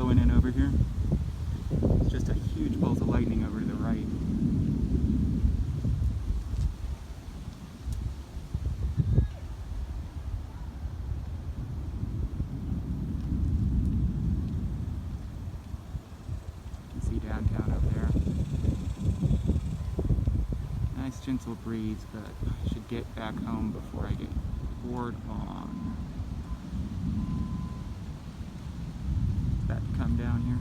blowing in over here. It's just a huge bolt of lightning over to the right. You can see downtown over there. Nice gentle breeze, but I should get back home before I get poured on. It's about to come down here.